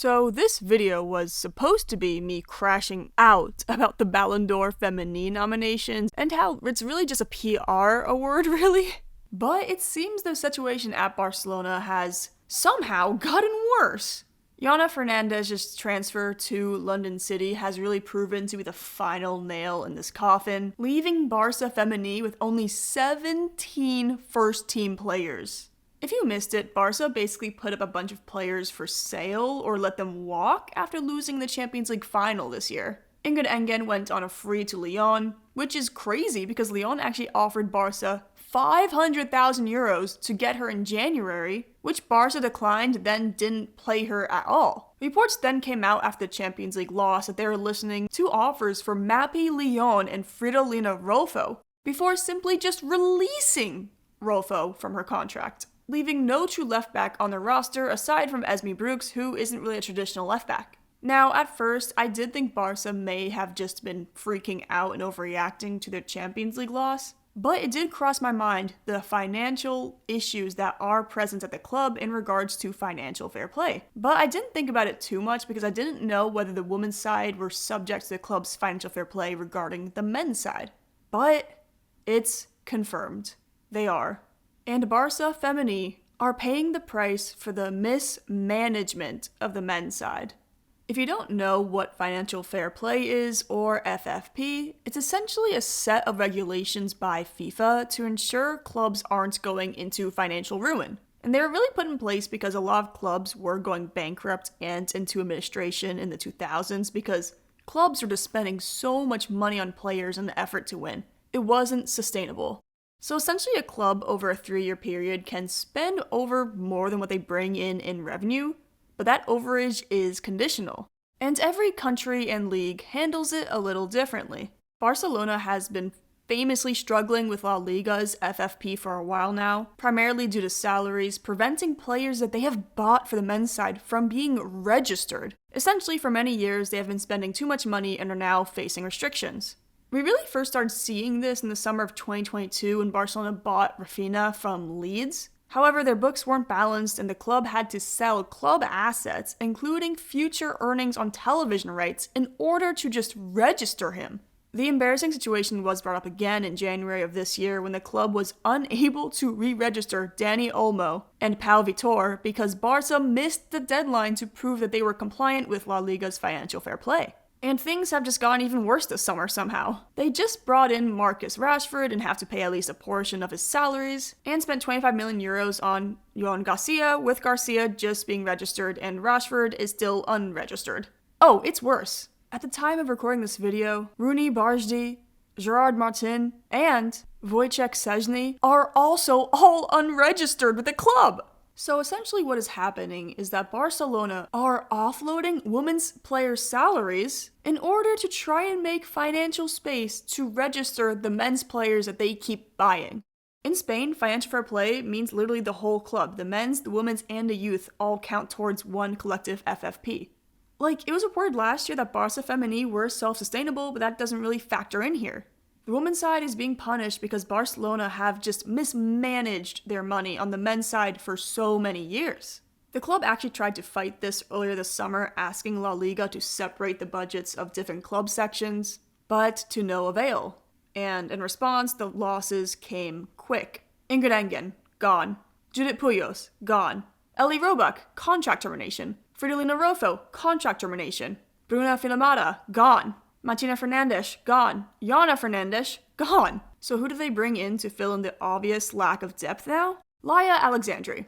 So this video was supposed to be me crashing out about the Barcelona Femení nominations and how it's really just a PR award, really. But it seems the situation at Barcelona has somehow gotten worse. Jana Fernandez's transfer to London City has really proven to be the final nail in this coffin, leaving Barça Femení with only 17 first-team players. If you missed it, Barca basically put up a bunch of players for sale or let them walk after losing the Champions League final this year. Ingrid Engen went on a free to Lyon, which is crazy because Lyon actually offered Barca 500,000 euros to get her in January, which Barca declined, then didn't play her at all. Reports then came out after the Champions League loss that they were listening to offers for Mappy Lyon and Fridolina Rolfö, before simply just releasing Rolfö from her contract, leaving no true left back on the roster aside from Esme Brooks, who isn't really a traditional left back. Now, at first, I did think Barca may have just been freaking out and overreacting to their Champions League loss, but it did cross my mind the financial issues that are present at the club in regards to financial fair play. But I didn't think about it too much because I didn't know whether the women's side were subject to the club's financial fair play regarding the men's side. But it's confirmed. They are. And Barça Femení are paying the price for the mismanagement of the men's side. If you don't know what financial fair play is, or FFP, it's essentially a set of regulations by FIFA to ensure clubs aren't going into financial ruin. And they were really put in place because a lot of clubs were going bankrupt and into administration in the 2000s because clubs were just spending so much money on players in the effort to win. It wasn't sustainable. So essentially a club over a 3-year period can spend over more than what they bring in revenue, but that overage is conditional. And every country and league handles it a little differently. Barcelona has been famously struggling with La Liga's FFP for a while now, primarily due to salaries, preventing players that they have bought for the men's side from being registered. Essentially, for many years, they have been spending too much money and are now facing restrictions. We really first started seeing this in the summer of 2022 when Barcelona bought Rafinha from Leeds. However, their books weren't balanced and the club had to sell club assets, including future earnings on television rights, in order to just register him. The embarrassing situation was brought up again in January of this year when the club was unable to re-register Dani Olmo and Pau Vitor because Barca missed the deadline to prove that they were compliant with La Liga's financial fair play. And things have just gotten even worse this summer somehow. They just brought in Marcus Rashford and have to pay at least a portion of his salaries, and spent 25 million euros on Joan Garcia, with Garcia just being registered and Rashford is still unregistered. Oh, it's worse. At the time of recording this video, Rooney Bardi, Gerard Martin, and Wojciech Szczesny are also all unregistered with the club. So essentially what is happening is that Barcelona are offloading women's players' salaries in order to try and make financial space to register the men's players that they keep buying. In Spain, financial fair play means literally the whole club. The men's, the women's, and the youth all count towards one collective FFP. Like, it was reported last year that Barça Femení were self-sustainable, but that doesn't really factor in here. The women's side is being punished because Barcelona have just mismanaged their money on the men's side for so many years. The club actually tried to fight this earlier this summer, asking La Liga to separate the budgets of different club sections, but to no avail. And in response, the losses came quick. Ingrid Engen, gone. Judith Puyos, gone. Ellie Roebuck, contract termination. Fridolina Rolfö, contract termination. Bruna Filamata, gone. Jana Fernandez, gone. Jana Fernandez, gone. So who do they bring in to fill in the obvious lack of depth now? Laia Alexandri.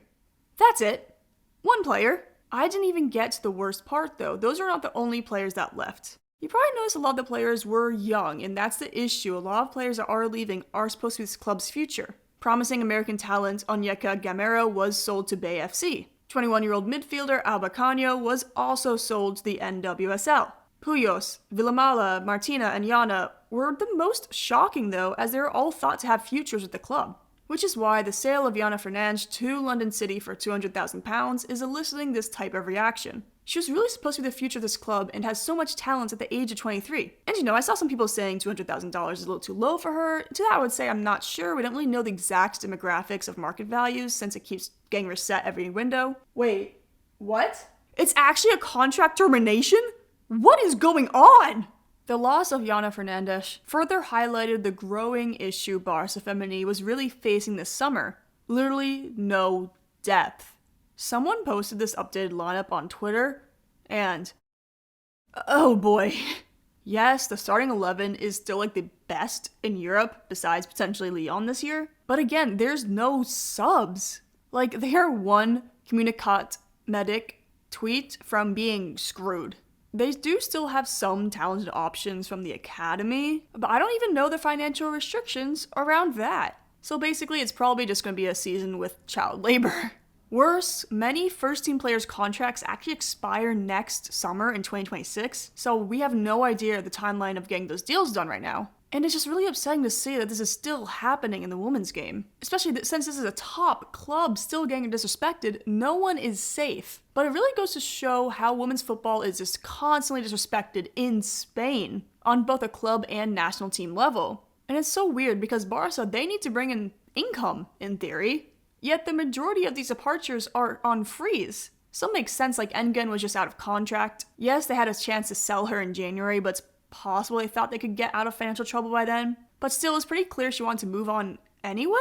That's it. One player. I didn't even get to the worst part though. Those are not the only players that left. You probably noticed a lot of the players were young, and that's the issue. A lot of players that are leaving are supposed to be this club's future. Promising American talent Onyeka Gamero was sold to Bay FC. 21-year-old midfielder Alba Canio was also sold to the NWSL. Puyos, Villamala, Martina, and Jana were the most shocking though, as they were all thought to have futures with the club. Which is why the sale of Jana Fernandez to London City for £200,000 is eliciting this type of reaction. She was really supposed to be the future of this club and has so much talent at the age of 23. And I saw some people saying $200,000 is a little too low for her. To that I would say I'm not sure. We don't really know the exact demographics of market values since it keeps getting reset every window. Wait, what? It's actually a contract termination? What is going on? The loss of Jana Fernandez further highlighted the growing issue Barça Femení was really facing this summer. Literally no depth. Someone posted this updated lineup on Twitter, and oh boy. Yes, the starting 11 is still like the best in Europe besides potentially Lyon this year, but again, there's no subs. Like, they are one communicat medic tweet from being screwed. They do still have some talented options from the academy, but I don't even know the financial restrictions around that. So basically, it's probably just going to be a season with child labor. Worse, many first-team players' contracts actually expire next summer in 2026, so we have no idea the timeline of getting those deals done right now. And it's just really upsetting to see that this is still happening in the women's game. Especially since this is a top club still getting disrespected, no one is safe. But it really goes to show how women's football is just constantly disrespected in Spain, on both a club and national team level. And it's so weird because Barca, they need to bring in income, in theory. Yet the majority of these departures are on freeze. Some make sense, like Engen was just out of contract. Yes, they had a chance to sell her in January, but it's possible they thought they could get out of financial trouble by then. But still, it's pretty clear she wanted to move on anyway.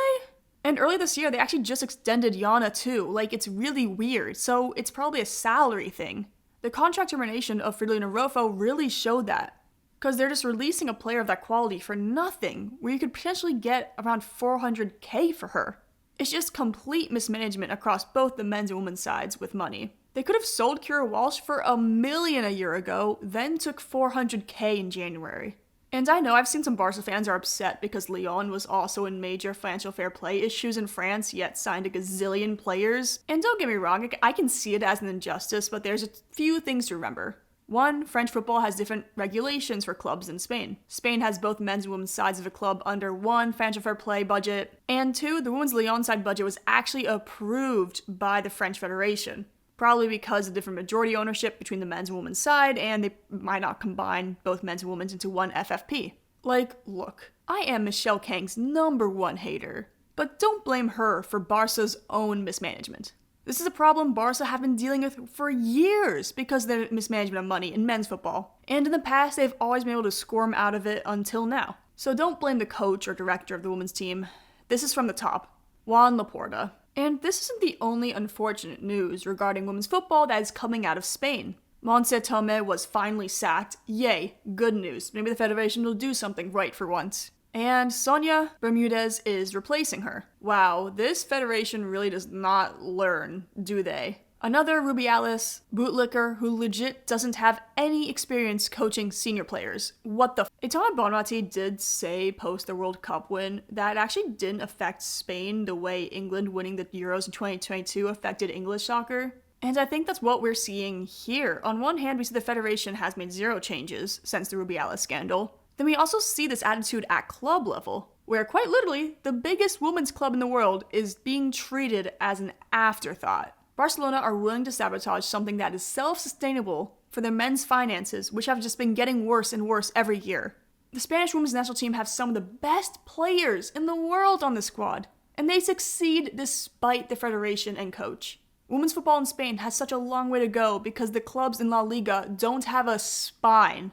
And earlier this year, they actually just extended Jana too. Like, it's really weird. So it's probably a salary thing. The contract termination of Fridolina Rolfö really showed that. Because they're just releasing a player of that quality for nothing, where you could potentially get around 400k for her. It's just complete mismanagement across both the men's and women's sides with money. They could have sold Kira Walsh for $1 million a year ago, then took 400k in January. And I know I've seen some Barca fans are upset because Lyon was also in major financial fair play issues in France, yet signed a gazillion players. And don't get me wrong, I can see it as an injustice, but there's a few things to remember. One, French football has different regulations for clubs than Spain. Spain has both men's and women's sides of a club under one financial fair play budget. And two, the women's Lyon side budget was actually approved by the French Federation. Probably because of different majority ownership between the men's and women's side, and they might not combine both men's and women's into one FFP. Like, look, I am Michelle Kang's #1 hater, but don't blame her for Barca's own mismanagement. This is a problem Barca have been dealing with for years because of their mismanagement of money in men's football. And in the past, they've always been able to squirm out of it until now. So don't blame the coach or director of the women's team. This is from the top, Juan Laporta. And this isn't the only unfortunate news regarding women's football that is coming out of Spain. Montse Tomé was finally sacked. Yay, good news. Maybe the federation will do something right for once. And Sonia Bermudez is replacing her. Wow, this federation really does not learn, do they? Another Rubiales bootlicker who legit doesn't have any experience coaching senior players. What the f? Itana Bonmati did say post the World Cup win that it actually didn't affect Spain the way England winning the Euros in 2022 affected English soccer. And I think that's what we're seeing here. On one hand, we see the federation has made zero changes since the Rubiales scandal. Then we also see this attitude at club level, where quite literally, the biggest women's club in the world is being treated as an afterthought. Barcelona are willing to sabotage something that is self-sustainable for their men's finances, which have just been getting worse and worse every year. The Spanish women's national team have some of the best players in the world on the squad, and they succeed despite the federation and coach. Women's football in Spain has such a long way to go because the clubs in La Liga don't have a spine.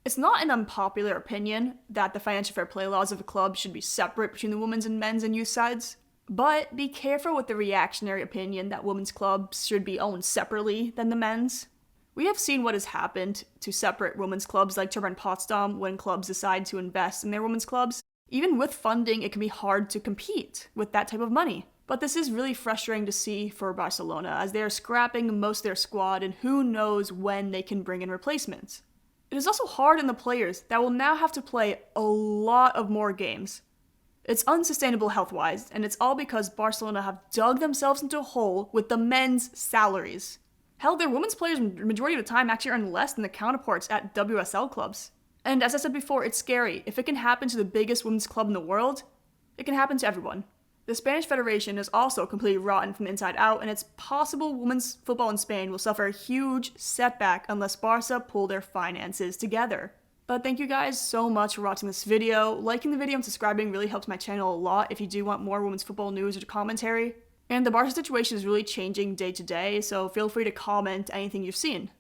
It's not an unpopular opinion that the financial fair play laws of a club should be separate between the women's and men's and youth sides, but be careful with the reactionary opinion that women's clubs should be owned separately than the men's. We have seen what has happened to separate women's clubs like Turbine Potsdam when clubs decide to invest in their women's clubs. Even with funding, it can be hard to compete with that type of money. But this is really frustrating to see for Barcelona as they are scrapping most of their squad and who knows when they can bring in replacements. It is also hard on the players that will now have to play a lot of more games. It's unsustainable health-wise, and it's all because Barcelona have dug themselves into a hole with the men's salaries. Hell, their women's players majority of the time actually earn less than the counterparts at WSL clubs. And as I said before, it's scary. If it can happen to the biggest women's club in the world, it can happen to everyone. The Spanish Federation is also completely rotten from the inside out, and it's possible women's football in Spain will suffer a huge setback unless Barca pull their finances together. But thank you guys so much for watching this video. Liking the video and subscribing really helps my channel a lot if you do want more women's football news or commentary. And the Barca situation is really changing day to day, so feel free to comment anything you've seen.